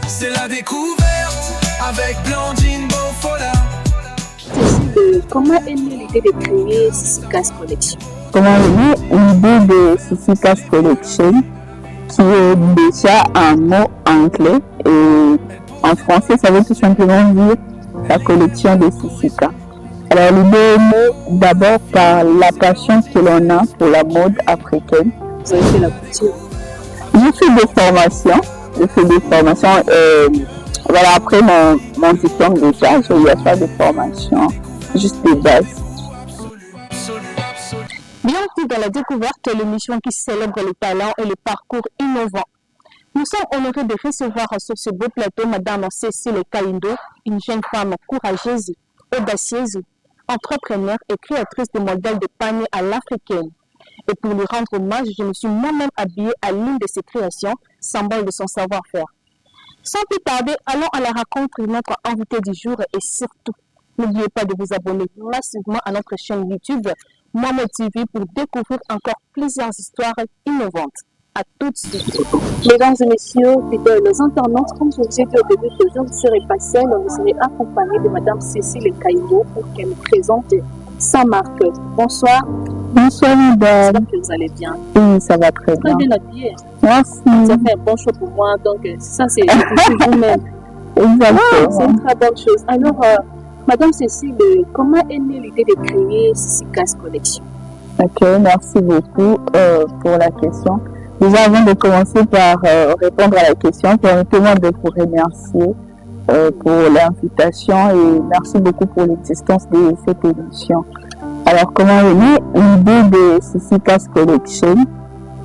c'est la découverte avec Blandine Beaufola. Comment est née l'idée de créer Sisikas Collection? Comment est née l'idée de Sisikas Collection, qui est déjà un mot anglais et en français ça veut tout simplement dire la collection de Sisika. Alors l'idée est née d'abord par la passion que l'on a pour la mode africaine. Vous avez fait la couture? J'ai fait des formations. Voilà, après mon diplôme déjà, j'ai eu à faire des formations juste de base. Bienvenue dans la découverte, l'émission qui célèbre les talents et les parcours innovants. Nous sommes honorés de recevoir sur ce beau plateau Madame Cécile Kaindo, une jeune femme courageuse, audacieuse, entrepreneur et créatrice de modèles de panier à l'africaine. Et pour lui rendre hommage, je me suis moi-même habillée à l'une de ses créations, symbole de son savoir-faire. Sans plus tarder, allons à la rencontre de notre invité du jour et surtout, n'oubliez pas de vous abonner massivement à notre chaîne YouTube Mohamed TV pour découvrir encore plusieurs histoires innovantes. À tout de suite. Mesdames et messieurs, les internautes, comme je vous ai dit au début, que je ne serai pas seule, vous serez accompagnée de Madame Cécile Kaindo pour qu'elle nous présente sa marque. Bonsoir. Bonsoir madame. J'espère que vous allez bien. Oui, ça va très bien. Très bien habillée. Merci. Ça fait un bon choix pour moi, donc ça c'est vous-même. Exactement. C'est une très bonne chose. Alors, Madame Cécile, comment est née l'idée de créer Sisikas Collection? Ok, merci beaucoup pour la question. Déjà, avant de commencer par répondre à la question, permettez-moi de vous remercier pour l'invitation et merci beaucoup pour l'existence de cette émission. Alors, comment est née l'idée de Sisikas Collection,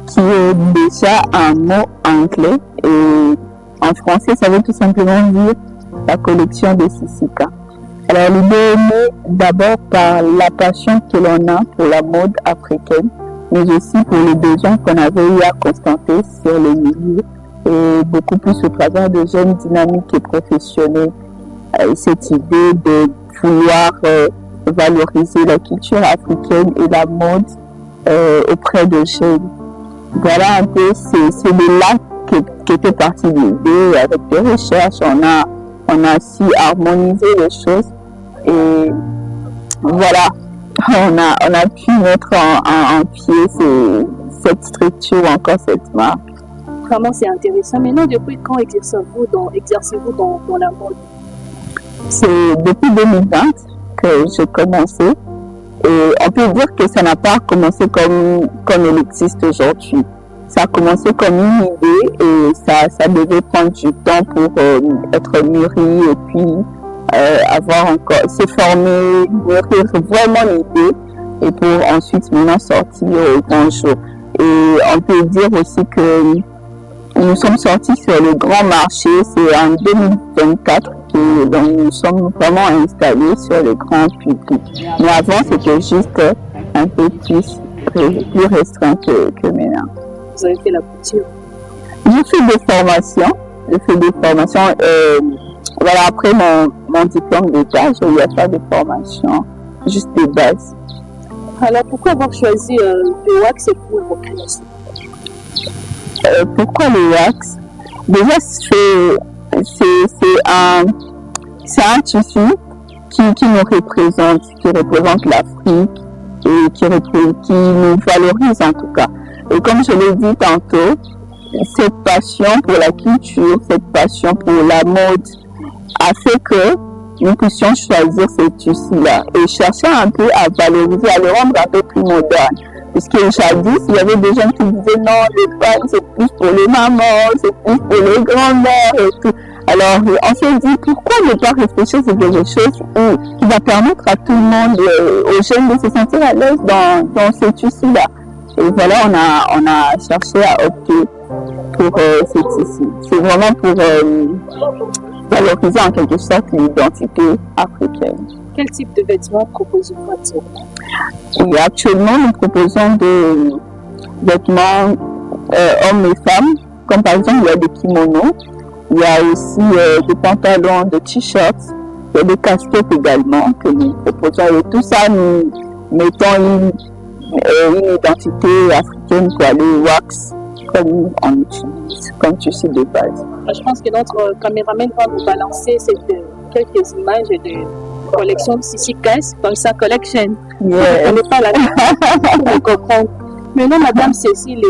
qui est déjà un mot anglais et en français, ça veut tout simplement dire la collection de Sisika. Alors, l'idée est née d'abord par la passion que l'on a pour la mode africaine, mais aussi pour les besoins qu'on avait eu à constater sur le milieu et beaucoup plus au travers de jeunes dynamiques et professionnels. Cette idée de vouloir valoriser la culture africaine et la mode auprès de jeunes. Voilà un peu, c'est de là qu'était partie l'idée. Avec des recherches, on a su harmoniser les choses et voilà, on a pu mettre en pied cette structure, encore cette marque. Vraiment, c'est intéressant. Maintenant, depuis quand exercez-vous dans la mode? C'est depuis 2020 que j'ai commencé et on peut dire que ça n'a pas commencé comme il existe aujourd'hui. Ça a commencé comme une idée et ça devait prendre du temps pour être mûri et puis avoir encore, se former, mûrir vraiment l'idée et pour ensuite maintenant sortir au grand jour. Et on peut dire aussi que nous sommes sortis sur le grand marché, c'est en 2024 que nous sommes vraiment installés sur le grand public. Mais avant, c'était juste un peu plus restreint que maintenant. Vous avez fait la couture? J'ai fait des formations. Voilà, après mon diplôme déjà, j'ai eu à faire des formations juste de base. Alors, pourquoi avoir choisi le wax pour vos créations? Pourquoi le wax? Déjà, c'est un tissu qui nous représente, qui représente l'Afrique et qui nous valorise en tout cas. Et comme je l'ai dit tantôt, cette passion pour la culture, cette passion pour la mode a fait que nous puissions choisir ce tissu-là et chercher un peu à valoriser, à le rendre un peu plus moderne. Parce que jadis, il y avait des gens qui disaient non, les femmes, c'est plus pour les mamans, c'est plus pour les grands-mères et tout. Alors, on s'est dit, pourquoi ne pas réfléchir sur quelque chose qui va permettre à tout le monde, aux jeunes, de se sentir à l'aise dans ce tissu-là. Et voilà, on a cherché à opter pour ce tissu. C'est vraiment pour valoriser en quelque sorte l'identité africaine. Quel type de vêtements proposez-vous actuellement? Oui, actuellement, nous proposons des vêtements hommes et femmes, comme par exemple, il y a des kimonos, il y a aussi des pantalons, des t-shirts, il y a des casquettes également que nous proposons. Et tout ça, nous mettons une identité africaine, quoi, le wax, comme nous, on utilise comme tissu de base. Je pense que notre caméraman va nous balancer quelques images de collection de Sissi Caisse dans sa collection. Yeah. On n'est pas là pour comprendre. Maintenant, Madame Cécile,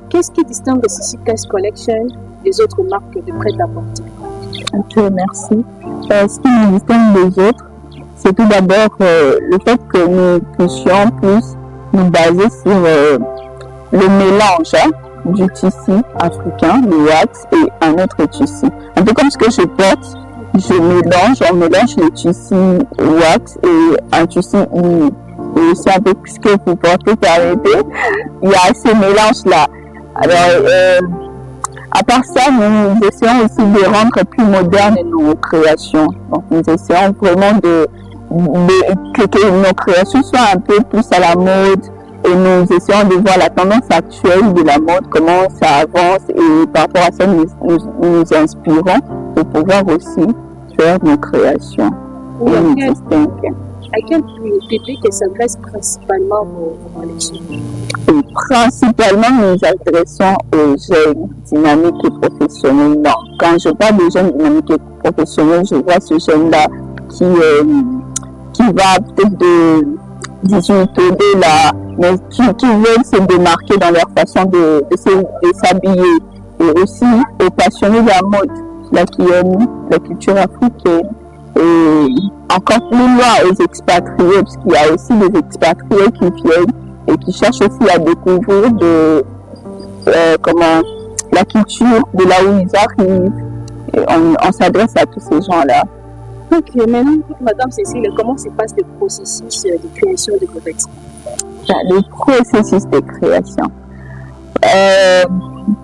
qu'est-ce qui distingue Sissi Caisse Collection des autres marques de prêt-à-porter? Ok, merci. Ce qui nous distingue des autres, c'est tout d'abord le fait que nous puissions plus nous baser sur le mélange du tissu africain, le wax, et un autre tissu. Un peu comme ce que je porte, on mélange le tissu wax et un tissu uni. Et c'est un peu ce que vous portez, permettez. Il y a ce mélange-là. Alors, à part ça, nous essayons aussi de rendre plus modernes nos créations. Donc, nous essayons vraiment que nos créations soient un peu plus à la mode. Et nous essayons de voir la tendance actuelle de la mode, comment ça avance. Et par rapport à ça, nous inspirons pour pouvoir aussi faire nos créations. Oui, à quel public s'adresse principalement vos collections? Et principalement, nous adressons aux jeunes dynamiques et professionnels. Non, quand je parle de jeunes dynamiques et professionnels, je vois ce jeune-là qui va peut-être de 18 au là, mais qui veulent se démarquer dans leur façon de s'habiller. Et aussi aux passionnés de la mode, là qui aiment la culture africaine. Et encore plus loin aux expatriés, parce qu'il y a aussi des expatriés qui viennent et qui cherchent aussi à découvrir la culture de là où ils arrivent. Et on s'adresse à tous ces gens-là. Ok, maintenant, Madame Cécile, comment se passe le processus de création de vos vêtements? Le processus de création.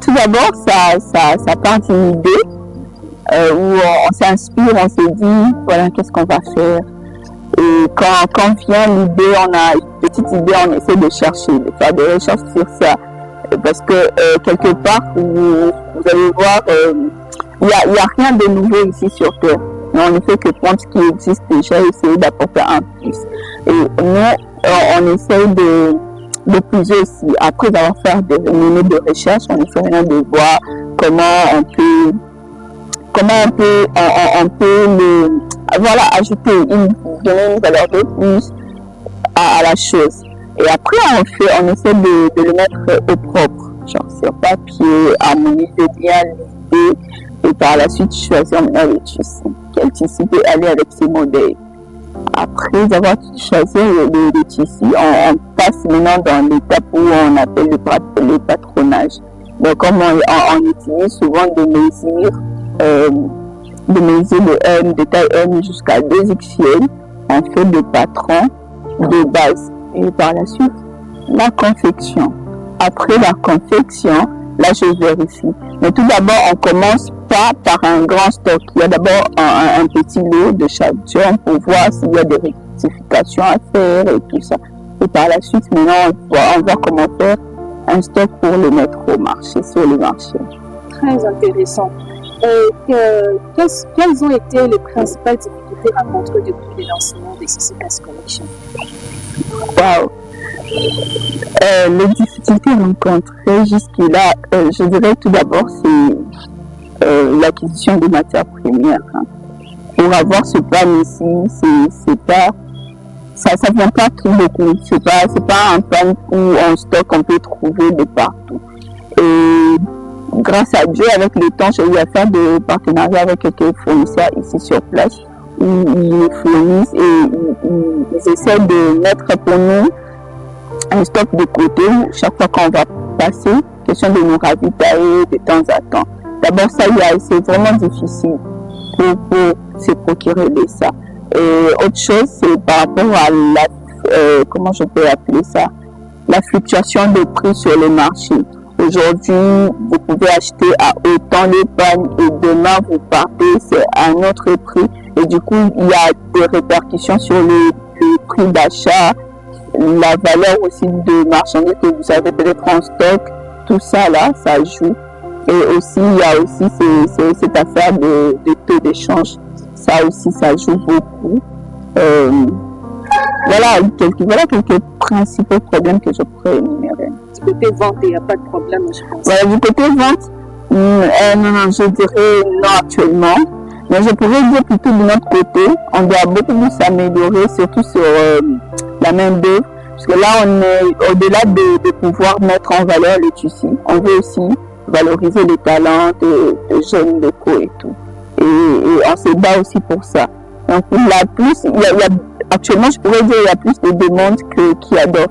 Tout d'abord, ça part d'une idée. Où on s'inspire, on se dit, voilà, qu'est-ce qu'on va faire. Et quand vient l'idée, on a une petite idée, on essaie de chercher, de faire des recherches sur ça. Parce que quelque part, vous allez voir, il y a rien de nouveau ici sur Terre. Mais on ne fait que prendre ce qui existe déjà et essayer d'apporter un plus. Et nous, on essaie de puiser aussi. Après avoir fait des minutes de recherche, on essaie de voir comment on peut ajouter donner une valeur de plus à la chose. Et après, on essaie de le mettre au propre, genre sur papier, harmoniser bien l'idée, et par la suite choisir maintenant le tissu. Quel tissu peut aller avec ces modèles? Après avoir choisi le tissu, on passe maintenant dans l'étape où on appelle le patronage. Donc, comme on utilise souvent des mesures, de M, de taille M jusqu'à 2XL, on fait des patrons de base. Et par la suite, la confection. Après la confection, là je vérifie. Mais tout d'abord, on commence pas par un grand stock. Il y a d'abord un petit lot de chaque genre pour voir s'il y a des rectifications à faire et tout ça. Et par la suite, maintenant, on voit comment faire un stock pour le mettre au marché, sur le marché. Très intéressant. Quelles ont été les principales difficultés rencontrées depuis le lancement de Sissi Caisse Collection? Wow. Les difficultés rencontrées jusque-là, je dirais tout d'abord, c'est l'acquisition des matières premières. Hein. Pour avoir ce pan ici, c'est pas, ça vient pas tout beaucoup. C'est pas un pan où on stocke, on peut trouver de partout. Et grâce à Dieu, avec le temps, j'ai eu à faire des partenariats avec quelques fournisseurs ici sur place où ils fournissent et ils essaient de mettre pour nous un stock de côté chaque fois qu'on va passer, question de nous ravitailler de temps à temps. D'abord, c'est vraiment difficile pour se procurer de ça. Et autre chose, c'est par rapport à comment je peux appeler ça, la fluctuation des prix sur le marché. Aujourd'hui, vous pouvez acheter à autant les pannes et demain vous partez, c'est un autre prix. Et du coup, il y a des répercussions sur le prix d'achat, la valeur aussi de marchandises que vous avez peut-être en stock. Tout ça là, ça joue. Et aussi, il y a aussi cette affaire de taux d'échange. Ça aussi, ça joue beaucoup. Voilà quelques principaux problèmes que je pourrais énumérer. du côté vente, il n'y a pas de problème, je pense. Voilà, du côté vente, non, je dirais non actuellement. Mais je pourrais dire plutôt de notre côté, on doit beaucoup plus s'améliorer, surtout sur la main-d'œuvre. Parce que là, on est au-delà de pouvoir mettre en valeur le tissu. On veut aussi valoriser les talents de jeunes locaux et tout. Et on se bat aussi pour ça. Donc, actuellement, je pourrais dire qu'il y a plus de demandes qu'il y a d'offres.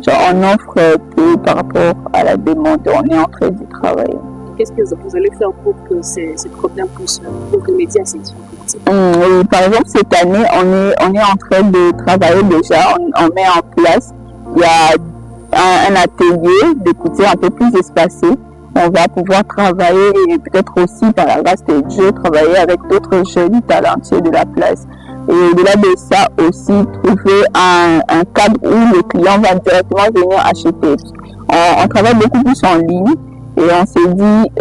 Genre, on offre peu par rapport à la demande. On est en train d'y travailler. Qu'est-ce que vous allez faire pour que ces problèmes puissent remédier à ces difficultés? Oui, par exemple, cette année, on est en train de travailler déjà. On met en place, il y a un atelier de couture un peu plus espacé. On va pouvoir travailler et peut-être aussi, par la grâce de Dieu, travailler avec d'autres jeunes talentueux de la place. Et au-delà de ça, aussi trouver un cadre où le client va directement venir acheter. On travaille beaucoup plus en ligne et on s'est dit,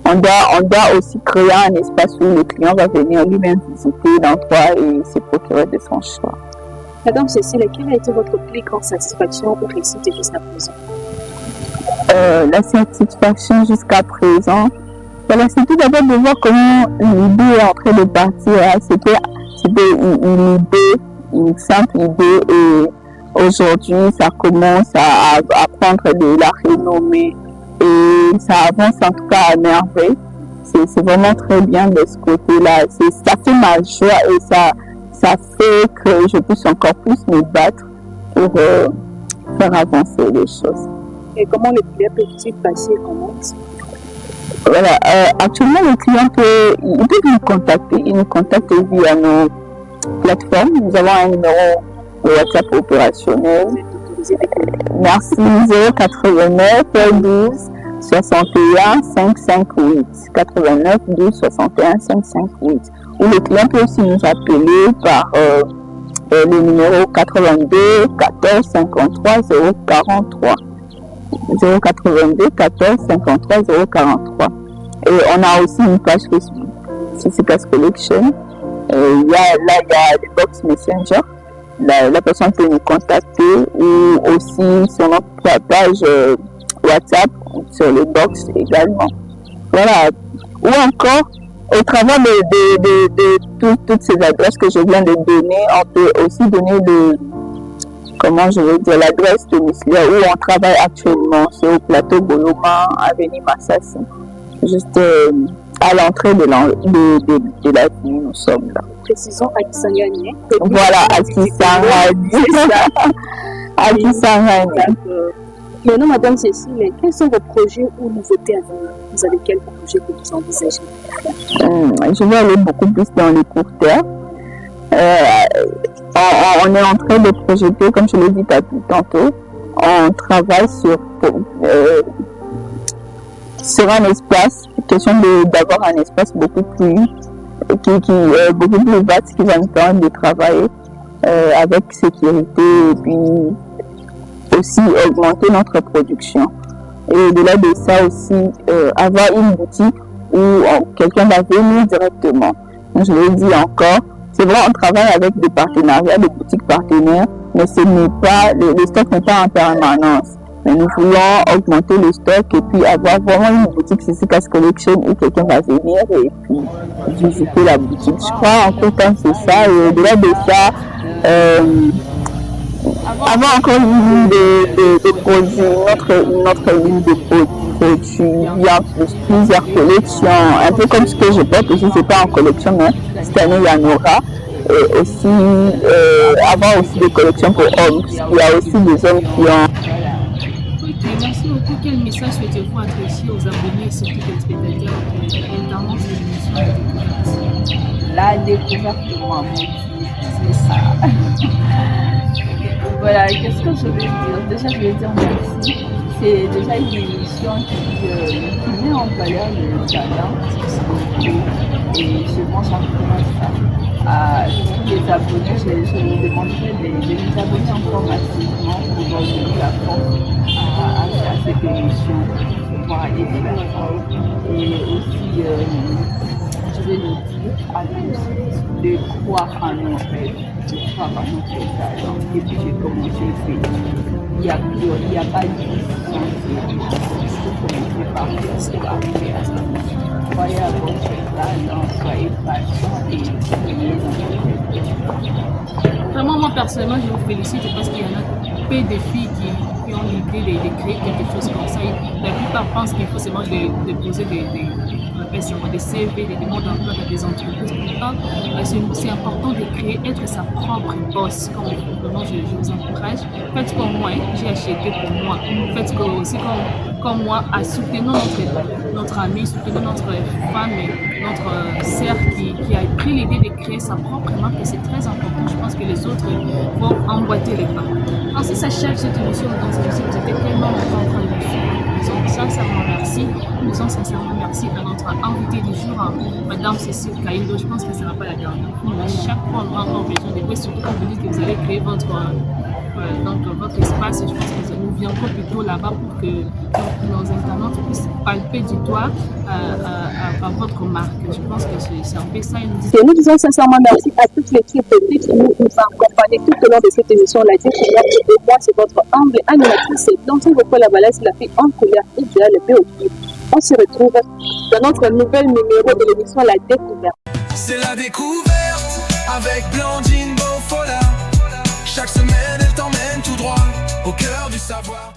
on doit aussi créer un espace où le client va venir lui-même visiter l'endroit et se procurer de son choix. Madame Cécile, quelle a été votre plus grande satisfaction ou réussite jusqu'à présent? La satisfaction jusqu'à présent, voilà, c'est tout d'abord de voir comment l'idée est en train de partir. C'était une idée, une simple idée, et aujourd'hui ça commence à prendre de la renommée et ça avance en tout cas à merveille. C'est vraiment très bien de ce côté-là. Ça fait ma joie et ça fait que je puisse encore plus me battre pour faire avancer les choses. Et comment les clients peuvent-ils passer commande? Voilà, actuellement les clients peuvent nous contacter. Ils nous contactent via nos plateformes. Nous avons un numéro de WhatsApp opérationnel. Merci, 089 12 61 558 89 12 61 558. Ou le client peut aussi nous appeler par le numéro 82 14 53 043. 082 14 53 043. Et on a aussi une page Facebook, CCCAS Collection. Il y a des box Messenger. La personne peut nous contacter, ou aussi sur notre page WhatsApp, sur les box également. Voilà. Ou encore, au travers de toutes ces adresses que je viens de donner, on peut aussi donner l'adresse domiciliaire où on travaille actuellement. C'est au plateau Boloma, avenue Massassi. Juste à l'entrée de l'avenue, nous sommes là. Précisons à Kisangani. Voilà, à Kisangani. À Kisangani. Maintenant, Madame Cécile, quels sont vos projets ou nouveautés à venir? Vous avez quels projets que vous envisagez? Je vais aller beaucoup plus dans les court terme. On est en train de projeter, comme je l'ai dit tantôt, on travaille sur un espace, question d'avoir un espace beaucoup plus beaucoup plus vaste qui va nous permettre de travailler avec sécurité et puis aussi augmenter notre production. Et au-delà de ça aussi, avoir une boutique où quelqu'un va venir directement. Donc, je l'ai dit encore, c'est vrai, on travaille avec des partenariats, des boutiques partenaires, mais le stock n'est pas en permanence. Mais nous voulons augmenter le stock et puis avoir vraiment une boutique CCCAS Collection où quelqu'un va venir et puis visiter la boutique. Je crois en tout temps c'est ça. Et au-delà de ça, avoir encore une ligne de produits, notre ligne de produits, il y a plusieurs collections, un peu comme ce que je porte aussi, c'est pas en collection, mais cette année il y en aura. Et aussi avoir aussi des collections pour hommes. Il y a aussi des hommes qui ont. Merci beaucoup. Quel message souhaitez-vous adresser aux abonnés et surtout téléspectateurs notamment de l'émission La découverte de moi, c'est ça. Voilà, qu'est-ce que je vais dire? Déjà, je vais dire merci. C'est déjà une émission qui met en valeur le talent et je pense encore ça. À tous les abonnés, je demanderai de nous abonner encore massivement pour donner la force à cette émission, pour pouvoir aller de l'avant. Et aussi, je vais le dire à tous de croire en nos rêves, de croire en notre talent. Et puis j'ai commencé à faire. Il n'y a pas de décision. Il faut commencer par faire ce qu'on va faire. Croyez à votre talent, soyez patient et priez dans votre rêve. Vraiment, moi personnellement, je vous félicite parce qu'il y en a peu de filles qui ont l'idée de créer quelque chose comme ça. La plupart pensent qu'il faut seulement déposer des CV, des demandes d'emploi dans des entreprises. Pourtant, c'est important de créer, être sa propre boss. Vraiment, je vous encourage. Faites comme moi, j'ai acheté pour moi. Faites aussi comme moi, soutenons notre ami, soutenons notre femme, notre sœur qui a pris l'idée de créer sa propre marque. Et c'est très important. Je pense que les autres vont emboîter les pas. Ainsi s'achève cette émission dans cette émission. Vous étiez tellement longtemps en train de me suivre. Nous disons sincèrement merci. Nous disons sincèrement merci à notre invitée du jour, Madame Cécile Kaindo. Je pense que ce ne sera pas la dernière fois. À chaque fois, on aura encore besoin de vous, surtout quand vous dites que vous allez créer votre espace. Je pense que nous viendrons plutôt là-bas pour que nos internautes puissent palper du doigt à votre marque. Je pense que c'est un peu ça. Nous disons sincèrement merci à toute l'équipe qui nous a accompagnés tout au long de cette émission. La découverte de moi, c'est votre humble animatrice. Dans tout votre la balade, la fille en couleur idéale, BOQ. On se retrouve dans notre nouvel numéro de l'émission La Découverte. C'est la découverte avec Blandine Beaufola. Chaque semaine, elle t'emmène tout droit au cœur du savoir.